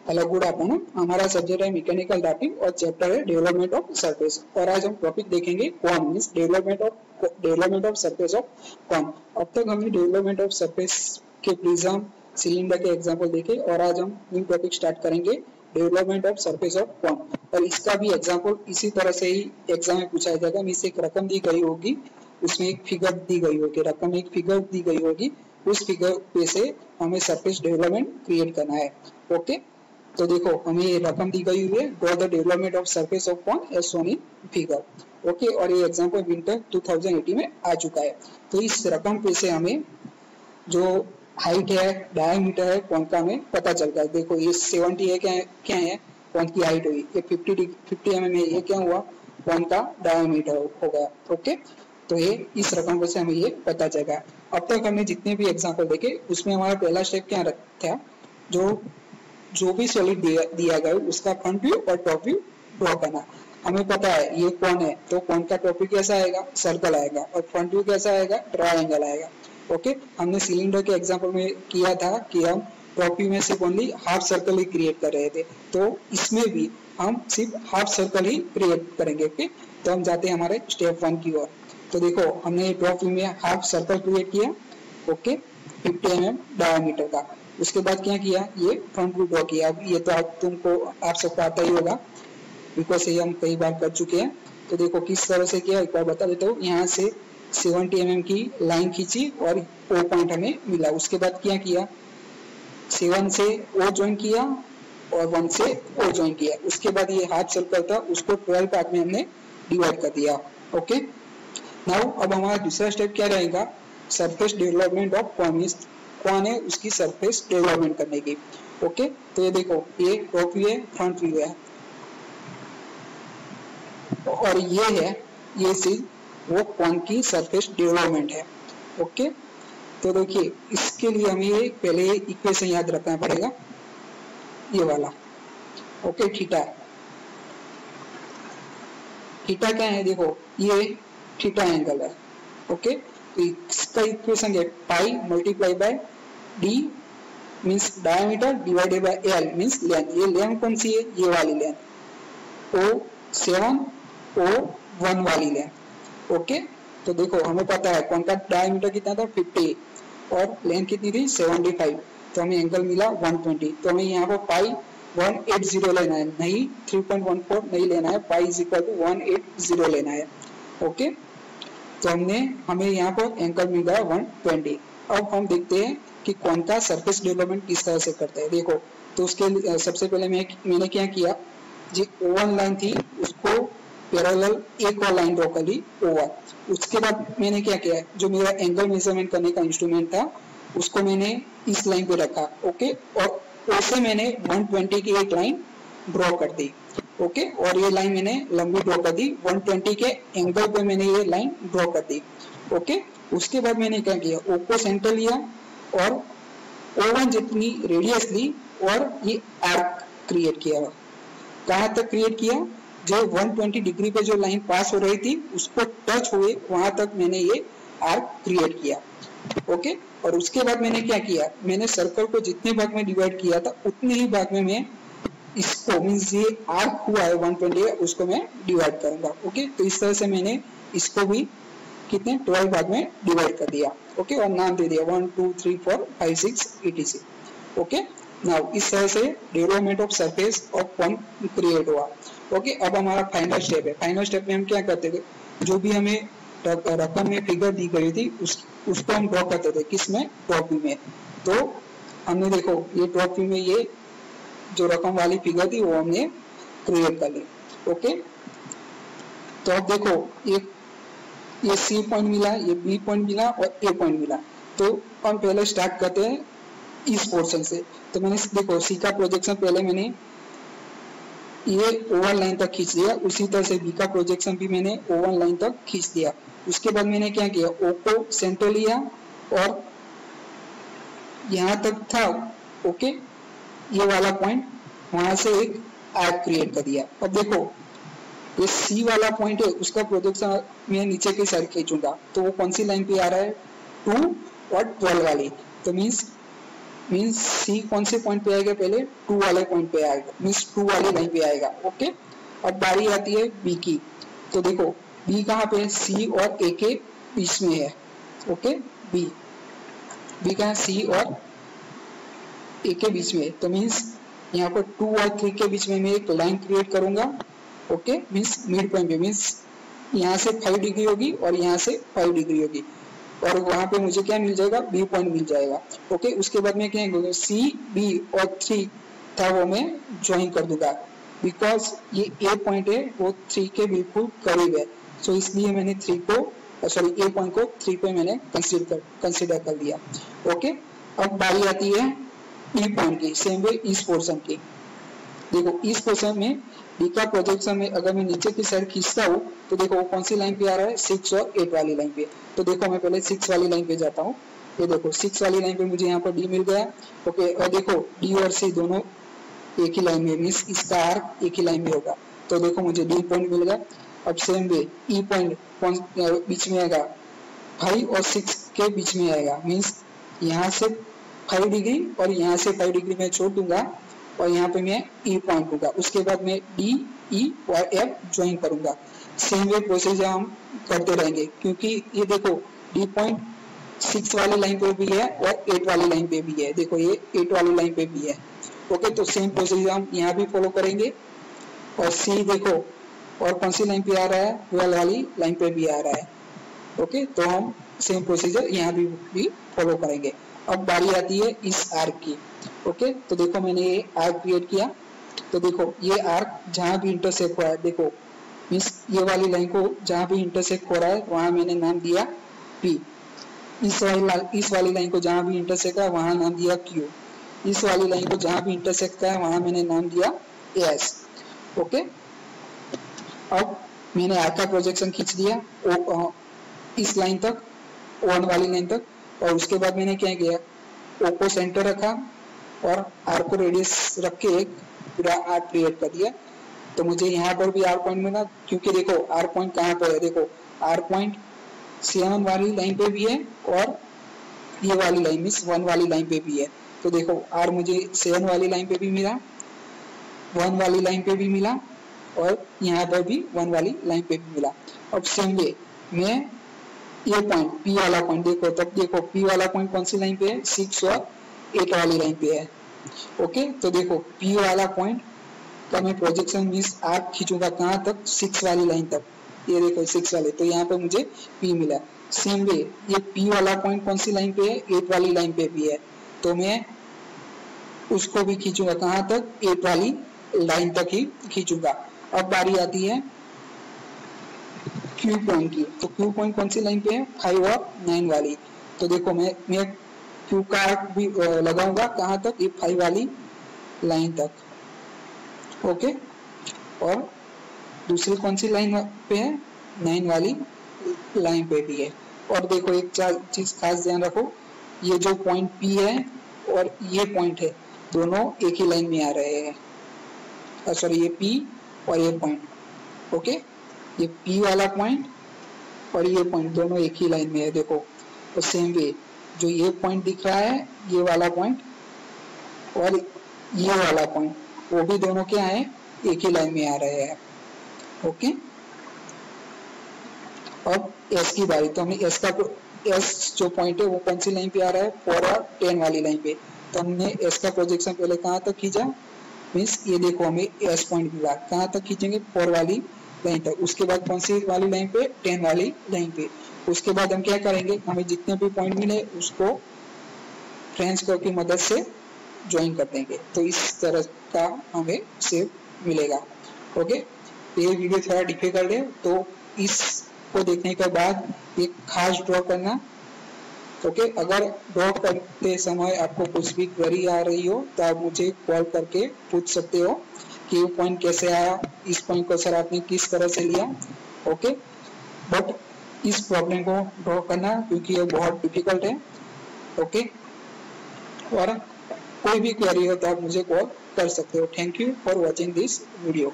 Hello good afternoon. हमारा subject है mechanical drafting और चैप्टर है डेवलपमेंट ऑफ सरफेस। और आज हम टॉपिक देखेंगे cone means development of surface of cone. अब तक हमने डेवलपमेंट ऑफ सरफेस के प्रिज्म सिलेंडर के एग्जांपल देखे और आज हम न्यू टॉपिक स्टार्ट करेंगे development of surface of cone. और इसका भी एग्जांपल इसी तरह से ही एग्जाम में पूछा जाएगा। मींस एक रकम दी गई होगी, उसमें एक फिगर दी गई होगी, रकम एक फिगर दी गई होगी, उस फिगर पे से हमें सरफेस डेवलपमेंट क्रिएट करना है। ओके, तो देखो हमें ये रकम दी गई हुई है, draw the development of surface of cone as shown in figure. Okay, और ये एग्जांपल विंटर 2018 में आ चुका है। तो इस रकम पे से हमें जो हाइट है, डायमीटर है कॉन का हमें पता चल गया। देखो ये 70 है, क्या है कॉन की हाइट हुई, ये 50 mm है, ये क्या हुआ कॉन का डायमीटर हो गया। ओके, तो ये इस रकम पे से हमें ये पता चलेगा। अब तक हमने जितने भी एग्जांपल देखे उसमें हमारा पहला स्टेप क्या था, जो भी सॉलिड दिया गया उसका फ्रंट व्यू और टॉप व्यू ड्रॉ करना। हमें पता है ये कौन है, तो कौन का टॉप व्यू कैसा आएगा, सर्कल आएगा, और फ्रंट व्यू कैसा आएगा, ट्रायंगल आएगा। ओके, हमने सिलेंडर के एग्जांपल में किया था कि हम टॉप व्यू में सिर्फ ओनली हाफ सर्कल ही क्रिएट कर रहे थे, तो इसमें भी हम सिर्फ हाफ सर्कल ही क्रिएट करेंगे। ओके, तो हम जाते हैं हमारे स्टेप 1 की ओर। तो देखो हमने टॉप व्यू में हाफ सर्कल क्रिएट किया, ओके 50 mm डायमीटर का। उसके बाद क्या किया, ये फ्रंट व्यू ड्रॉ किया। ये तो आप सबको आता ही होगा, बिकॉज ये हम कई बार कर चुके हैं। तो देखो किस तरह से किया, एक बार बता देता हूँ। यहाँ से 70 mm की लाइन खींची और ओ पॉइंट हमें मिला। उसके बाद क्या किया, 7 से ओ ज्वाइन किया और 1 से ओ ज्वाइन किया। उसके बाद ये हाफ सर्कल था, उसको 12 पार्ट में हमने डिवाइड कर दिया। ओके, नाउ अब हमारा दूसरा स्टेप क्या रहेगा, सरफेस डेवलपमेंट ऑफ कॉन है, उसकी सरफेस डेवलपमेंट करने की। ओके, तो ये देखो ये टॉप व्यू है, फ्रंट व्यू है, और ये है, ये चीज वो कॉन की सरफेस डेवलपमेंट है। ओके, तो देखिए इसके लिए हमें ये पहले इक्वेशन याद रखना पड़ेगा, ये वाला। ओके, थीटा क्या है, देखो ये थीटा एंगल है। ओके, तो इसका इक्वेशन है पाई multiply by D means diameter divided by L means length. ये लेंथ कौन सी है, ये वाली लेंथ, O7 O1 वाली लेंथ। ओके, तो देखो हमें पता है कौन का डायमीटर कितना था 50 और लेंथ कितनी थी 75, तो हमें एंगल मिला 120। तो हमें यहाँ पर पाई 180 लेना है, नहीं 3.14 नहीं लेना है, पाई इज इक्वल टू 180 लेना है। ओके, तो हमें यहाँ पर एंगल मिल गया 120। अब हम देखते हैं कि कौन का सरफेस डेवलपमेंट किस तरह से करते हैं। देखो तो उसके सबसे पहले मैंने क्या किया, जो O1 लाइन थी उसको पैरेलल एक और लाइन ड्रॉ कर ली O1। उसके बाद मैंने क्या किया, जो मेरा एंगल मेजरमेंट करने का इंस्ट्रूमेंट था उसको मैंने इस लाइन पे रखा। ओके, और O से मैंने 120 की एक लाइन ड्रॉ कर दी। ओके, और ये लाइन मैंने लंबी ड्रॉ कर दी, 120 के एंगल पे मैंने ये लाइन ड्रॉ कर दी। ओके, उसके बाद मैंने क्या किया, O को सेंटर लिया और O1 जितनी रेडियस ली और ये आर्क क्रिएट किया। कहाँ तक क्रिएट किया, जो 120 डिग्री पे जो लाइन पास हो रही थी उसको टच हुए वहां तक मैंने ये आर्क क्रिएट किया। ओके, और उसके बाद मैंने क्या किया, मैंने सर्कल को जितने भाग में डिवाइड किया था उतने ही भाग में मैं इसको मींस ये आर्क हुआ है 120 उसको मैं डिवाइड करूंगा। ओके, तो इस तरह से मैंने इसको भी कितने 12 भाग में डिवाइड कर दिया। ओके, और नाम दे दिया 1 2 3 4 5 6 etc। ओके, नाउ इस तरह से development of surface of cone create हुआ। ओके, अब हमारा फाइनल स्टेप है। फाइनल स्टेप में हम क्या करते थे, जो भी हमें रकम में फिगर दी गई थी उसको हम ड्रॉ करते थे, किसमें, टॉप व्यू में। तो हमने देखो ये टॉप व्यू में ये जो रकम वाली फिगर थी वो हमने क्रिएट कर ली। ओके, तो अब देखो ये सी पॉइंट मिला, ये बी पॉइंट मिला और ए पॉइंट मिला। तो हम पहले स्टार्ट करते हैं इस पोर्शन से। तो मैंने देखो सी का प्रोजेक्शन पहले मैंने ये O1 लाइन तक खींच दिया, उसी तरह से बी का प्रोजेक्शन भी मैंने O1 लाइन तक खींच दिया। उसके बाद मैंने क्या किया, O को सेंटर लिया और यहाँ तक था ओके ये वाला पॉइंट, वहां से एक आर्क क्रिएट कर दिया। अब देखो ये सी वाला पॉइंट है, उसका प्रोजेक्शन मैं नीचे की साइड खींचूंगा, तो वो कौन सी लाइन पे आ रहा है, 2 और 12 वाली। तो मीन्स मीन्स सी कौन से पॉइंट पे आएगा, पहले 2 वाले पॉइंट पे आएगा, मीन्स 2 वाली लाइन पे आएगा। ओके, अब बारी आती है बी की। तो देखो बी कहाँ पे है, सी और ए के बीच में है। ओके, बी कहाँ, सी और ए के बीच में, तो मीन्स यहाँ पर 2 और 3 के बीच में मैं एक लाइन क्रिएट करूंगा। ओके, मीन्स मिड पॉइंट पे, मीन्स यहाँ से 5 डिग्री होगी और यहाँ से 5 डिग्री होगी, और वहां पे मुझे क्या मिल जाएगा, बी पॉइंट मिल जाएगा। ओके, उसके बाद में क्या करूंगा, सी बी और 3 था वो मैं ज्वाइन कर दूंगा, बिकॉज ये ए पॉइंट है वो 3 के बिल्कुल करीब है, सो इसलिए मैंने 3 को ए पॉइंट को 3 पे मैंने कंसीडर कर दिया। ओके, अब बारी आती है ई पॉइंट की, सेम वे इस पोर्शन की। देखो इस पोर्शन में बी का प्रोजेक्शन में अगर मैं नीचे की साइड खींचता हूँ तो देखो वो कौन सी लाइन पे आ रहा है, 6 और 8 वाली लाइन पे। तो देखो मैं पहले 6 वाली लाइन पे जाता हूँ। ये देखो 6 वाली लाइन पे मुझे यहाँ पर डी मिल गया। ओके, और देखो डी और सी दोनों एक ही लाइन में, मीन्स इसका आर्क एक ही लाइन में होगा। तो देखो मुझे डी पॉइंट मिल गया। अब सेम वे ई पॉइंट बीच में आएगा, 5 और 6 के बीच में आएगा, मीन्स यहाँ से 5 डिग्री और यहाँ से 5 डिग्री में छोड़ दूंगा और यहाँ पे मैं ई पॉइंट दूंगा। उसके बाद मैं डी, ई और एफ ज्वाइन करूंगा। सेम वे प्रोसीजर हम करते रहेंगे, क्योंकि ये देखो डी पॉइंट 6 वाली लाइन पे भी है और 8 वाली लाइन पे भी है। देखो ये 8 वाली लाइन पे भी है। ओके, तो सेम प्रोसीजर हम यहाँ भी फॉलो करेंगे। और सी देखो और कौन सी लाइन पे आ रहा है, 12 वाली लाइन पे भी आ रहा है। ओके, तो हम सेम प्रोसीजर यहाँ भी फॉलो करेंगे। अब बारी आती है इस आर्क की। ओके, तो देखो मैंने ये आर्क क्रिएट किया। तो देखो ये आर्क जहां भी इंटरसेक्ट हो रहा है, देखो मीन्स ये वाली लाइन को जहां भी इंटरसेक्ट हो रहा है वहां मैंने नाम दिया पी। इस वाली लाइन को जहां भी इंटरसेक्ट है वहां नाम दिया क्यू। इस वाली लाइन को जहां भी इंटरसेक्ट है वहां मैंने नाम दिया एस। ओके, अब मैंने आर्क का प्रोजेक्शन खींच दिया इस लाइन तक, 1 वाली लाइन तक, और उसके बाद मैंने क्या किया, ओ को सेंटर रखा और आर को रेडियस रख के एक पूरा आर्क क्रिएट कर दिया। तो मुझे यहाँ पर भी आर पॉइंट मिला, क्योंकि देखो आर पॉइंट कहाँ पर है, देखो आर पॉइंट 7 वाली लाइन पे भी है और ये वाली लाइन मीन्स 1 वाली लाइन पे भी है। तो देखो आर मुझे 7 वाली लाइन पे भी मिला, 1 वाली लाइन पे भी मिला और यहाँ पर भी 1 वाली लाइन पे भी मिला। अब सेम वे मैं ये पॉइंट पी वाला पॉइंट देखो, तब देखो पी वाला पॉइंट कौन सी लाइन पे है, 6 और 8 वाली लाइन पे है। ओके, तो देखो पी वाला पॉइंट का मैं प्रोजेक्शन मीन्स आर्क खींचूंगा कहाँ तक, 6 वाली लाइन तक। ये देखो 6 वाले, तो यहाँ पे मुझे पी मिला। सेम वे ये पी वाला पॉइंट कौन सी लाइन पे है, 8 वाली लाइन पे भी है, तो मैं उसको भी खींचूंगा कहाँ तक, 8 वाली लाइन तक ही खींचूंगा। अब बारी आती है क्यू पॉइंट की। तो क्यू पॉइंट कौन सी लाइन पे है, 5 और 9 वाली। तो देखो मैं क्यू का आर्क भी लगाऊंगा कहाँ तक, ये 5 वाली लाइन तक। ओके, और दूसरी कौन सी लाइन पे है, 9 वाली लाइन पे भी है। और देखो एक चीज खास ध्यान रखो, ये जो पॉइंट पी है और ये पॉइंट है दोनों एक ही लाइन में आ रहे हैं। सॉरी, ये पी और ये पॉइंट। ओके, ये पी वाला पॉइंट और ये पॉइंट दोनों एक ही लाइन में है। देखो और सेम वे जो ये पॉइंट दिख रहा है, ये वाला पॉइंट और ये वाला पॉइंट, वो भी दोनों क्या है, एक ही लाइन में आ रहे हैं। ओके, अब एस की बारी। तो हमें एस जो पॉइंट है वो कौन सी लाइन पे आ रहा है, 4 और 10 वाली लाइन पे। तो हमने एस का प्रोजेक्शन पहले कहाँ तक खींचा, मीन्स ये देखो हमें एस पॉइंट मिला, कहाँ तक खींचेंगे, 4 वाली लाइन तक। उसके बाद कौन सी वाली लाइन पे, 10 वाली लाइन पे। उसके बाद हम क्या करेंगे, हमें जितने भी पॉइंट मिले उसको फ्रेंच कर्व की मदद से ज्वाइन कर देंगे। तो इस तरह का हमें शेप मिलेगा। ओके, ये वीडियो थोड़ा डिफिकल्ट है, तो इसको देखने के बाद एक खास ड्रॉ करना। ओके, अगर ड्रॉ करते समय आपको कुछ भी क्वेरी आ रही हो तो आप मुझे कॉल करके पूछ सकते हो कि ये पॉइंट कैसे आया, इस पॉइंट को सर आपने किस तरह से लिया। ओके, बट इस प्रॉब्लम को ड्रॉ करना क्योंकि ये बहुत डिफिकल्ट है। ओके, और कोई भी क्वेरी हो तो आप मुझे कॉल कर सकते हो। Thank you for watching this video.